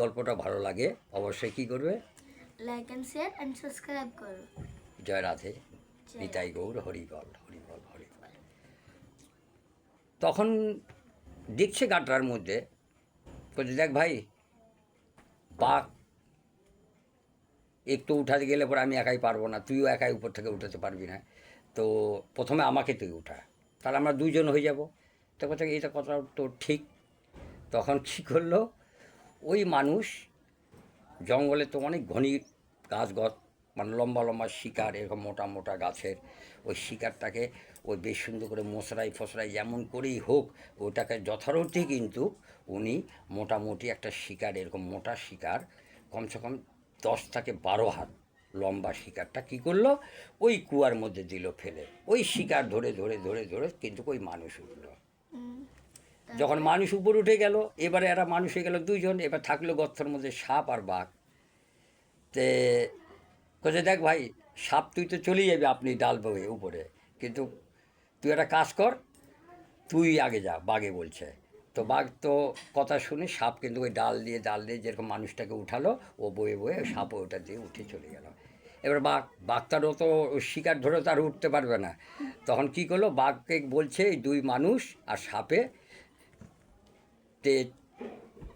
গল্পটা ভালো লাগে অবশ্যই কী করবে? Like and share and subscribe করো। জয় রাধে, জয় নিতাই রাধে। গৌর, হরিবল হরিবল হরিবল। তখন দেখছে গাটার মধ্যে, বলছে দেখ ভাই, বাঘ একটু উঠাতে গেলে পরে আমি একাই পারবো না, তুইও একাই উপর থেকে উঠাতে পারবি না, তো প্রথমে আমাকে তুই উঠা, তাহলে আমরা দুইজন হয়ে যাব। তো কথা এটা কথা তো ঠিক। তখন কী করলো ওই মানুষ, জঙ্গলে তো অনেক ঘনি গাছ মানে লম্বা লম্বা শিকার, এরকম মোটা মোটা গাছের ওই শিকারটাকে ওই বেশ সুন্দর করে মশরাই ফসরাই যেমন করেই হোক ওটাকে যথারথি কিন্তু উনি মোটামুটি একটা শিকার, এরকম মোটা শিকার কমসে কম 10 থেকে 12 হাত লম্বা শিকারটা কী করলো ওই কুয়ার মধ্যে দিল ফেলে। ওই শিকার ধরে ধরে ধরে ধরে কিন্তু ওই মানুষ উঠলো। যখন তারপরে মানুষ উপর উঠে গেল, এবারে এরা মানুষ হয়ে গেল দুইজন, এবার থাকলো গর্তের মধ্যে সাপ আর বাঘ। তে কোথায় দেখ ভাই, সাপ তুই তো চলেই যাবি আপনি ডাল বয়ে উপরে, কিন্তু তুই একটা কাজ কর, তুই আগে যা, বাঘে বলছে। তো বাঘ তো কথা শুনে সাপ কিন্তু ওই ডাল দিয়ে যেরকম মানুষটাকে উঠালো, ও বয়ে বয়ে সাপ ওটা দিয়ে উঠে চলে গেল। এবার বাঘ তারও তো শিকার ধরে তো আর উঠতে পারবে না। তখন কী করলো, বাঘকে বলছে এই দুই মানুষ আর সাপে, তে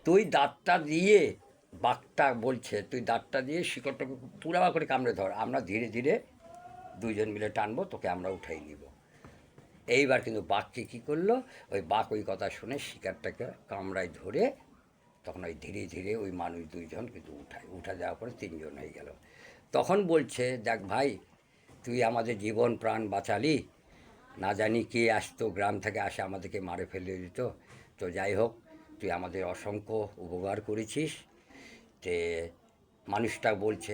তুই দাঁতটা দিয়ে, বাঘটা বলছে তুই দাঁতটা দিয়ে শিকড়টাকে পুরাবা করে কামড়ে ধর, আমরা ধীরে ধীরে দুইজন মিলে টানবো, তোকে আমরা উঠাই নিব। এইবার কিন্তু বাঘকে কী করলো, ওই বাঘ ওই কথা শুনে শিকারটাকে কামড়ায় ধরে তখন ওই ধীরে ধীরে ওই মানুষ দুইজন কিন্তু উঠা যাওয়ার পরে তিনজন হয়ে গেল। তখন বলছে দেখ ভাই, তুই আমাদের জীবন প্রাণ বাঁচালি, না জানি কে আসতো গ্রাম থেকে আসে আমাদেরকে মারে ফেলে দিত, তো যাই হোক তুই আমাদের অসংখ্য উপকার করেছিস। তে মানুষটা বলছে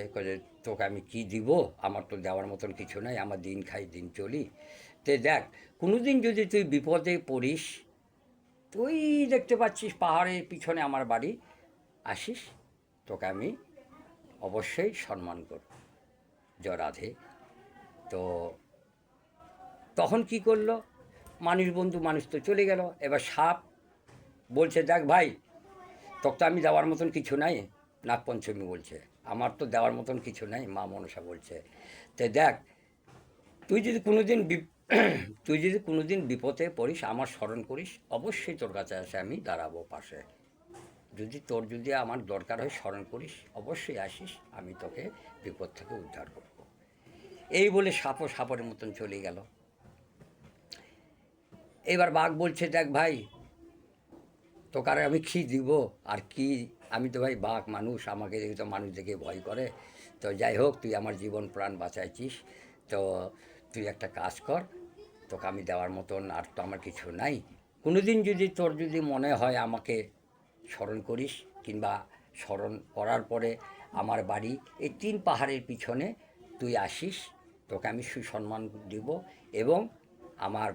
তোকে আমি কি দিব, আমার তো দেওয়ার মতন কিছু নাই, আমার দিন খাই দিন চলি। তে দেখ, কোনো দিন যদি তুই বিপদে পড়িস, তুই দেখতে পাচ্ছিস পাহাড়ের পিছনে আমার বাড়ি, আসিস, তোকে আমি অবশ্যই সম্মান করব। জয় রাধে। তো তখন কি করলো, মানুষ বন্ধু মানুষ তো চলে গেল। এবার সাপ বলছে দেখ ভাই, তোকে তো আমি দেওয়ার মতন কিছু নাই, নাগপঞ্চমী বলছে, আমার তো দেওয়ার মতন কিছু নাই, মা মনসা বলছে। তো দেখ, তুই যদি কোনো দিন তুই যদি কোনো দিন বিপদে পড়িস, আমার স্মরণ করিস, অবশ্যই তোর কাছে আসে আমি দাঁড়াবো পাশে। যদি আমার দরকার হয় স্মরণ করিস, অবশ্যই আসিস, আমি তোকে বিপদ থেকে উদ্ধার করব। এই বলে সাপও সাপের মতন চলে গেল। এবার বাঘ বলছে দেখ ভাই, তোকে আর আমি কী দিব, আর কি, আমি তো ভাই বাঘ, মানুষ, আমাকে দেখে তো মানুষ দেখে ভয় করে। তো যাই হোক, তুই আমার জীবন প্রাণ বাঁচাইছিস, তো তুই একটা কাজ কর, তোকে আমি দেওয়ার মতন আর তো আমার কিছু নাই। কোনো দিন যদি তোর যদি মনে হয় আমাকে স্মরণ করিস, কিংবা স্মরণ করার পরে আমার বাড়ি এই 3 পাহাড়ের পিছনে তুই আসিস, তোকে আমি সুসম্মান দিব, এবং আমার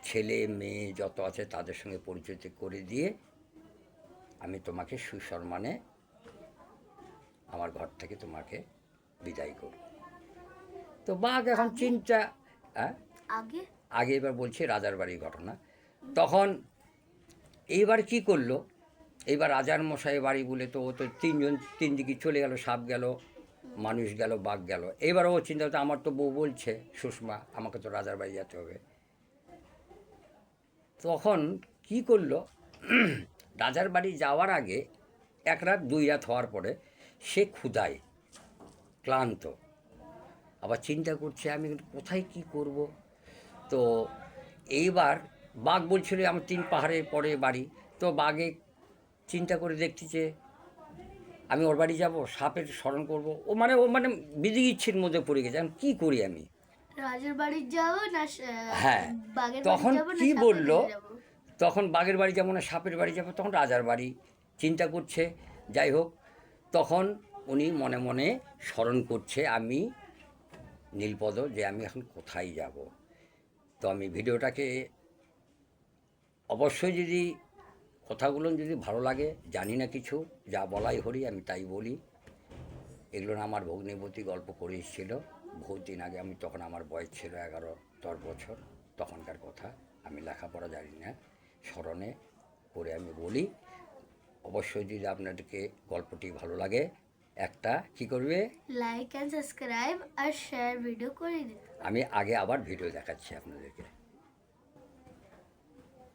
ছেলে মেয়ে যত আছে তাদের সঙ্গে পরিচয় করে দিয়ে আমি তোমাকে সুসম্মানে আমার ঘর থেকে তোমাকে বিদায় করব। তো বাঘ এখন আগে চিন্তা, হ্যাঁ, আগে আগে এবার বলছি রাজার বাড়ির ঘটনা। তখন এইবার কি করলো, এইবার রাজার মশাই বাড়ি বলে তো ও তো তিনজন তিন দিকে চলে গেল, সাপ গেল, মানুষ গেল, বাঘ গেল। এবার ও চিন্তা করতো আমার তো বউ বলছে সুষমা আমাকে তো রাজার বাড়ি যেতে হবে। তখন কি করলো, রাজার বাড়ি যাওয়ার আগে 1 রাত 2 রাত হওয়ার পরে সে ক্ষুধায় ক্লান্ত, আবার চিন্তা করছে আমি কোথায় কি করব। তো এইবার বাঘ বলছিল আমার 3 পাহাড়ের পরে বাড়ি। তো বাঘে চিন্তা করে দেখতেছে আমি ওর বাড়ি যাব, সাপের স্মরণ করব, ও মানে বিধি ইচ্ছের মধ্যে পড়ে গেছে, আমি কী করি আমি। রাজের বাড়ি যাব না হ্যাঁ, বাগের বাড়ি তখন যাব না কি সাপের বলল, বাড়ি যাব? তখন বাঘের বাড়ি যাবো না সাপের বাড়ি যাবো, তখন রাজার বাড়ি চিন্তা করছে। যাই হোক, তখন উনি মনে মনে স্মরণ করছে আমি নীলপদ, যে আমি এখন কোথায় যাব। তো আমি ভিডিওটাকে অবশ্যই, যদি কথাগুলো যদি ভালো লাগে, জানি না কিছু, যা বলাই হরি আমি তাই বলি। এগুলো না আমার ভগ্নিপতি গল্প করে এসেছিল বহুত দিন আগে, আমি তখন আমার বয়স ছিল 11-10 বছর, তখনকার কথা। আমি লেখাপড়া জানি না, স্মরণে করে আমি বলি। অবশ্যই যদি আপনাদেরকে গল্পটি ভালো লাগে একটা কী করবে, লাইক অ্যান্ড সাবস্ক্রাইব আর শেয়ার ভিডিও করে দিন। আমি আগে আবার ভিডিও দেখাচ্ছি আপনাদেরকে।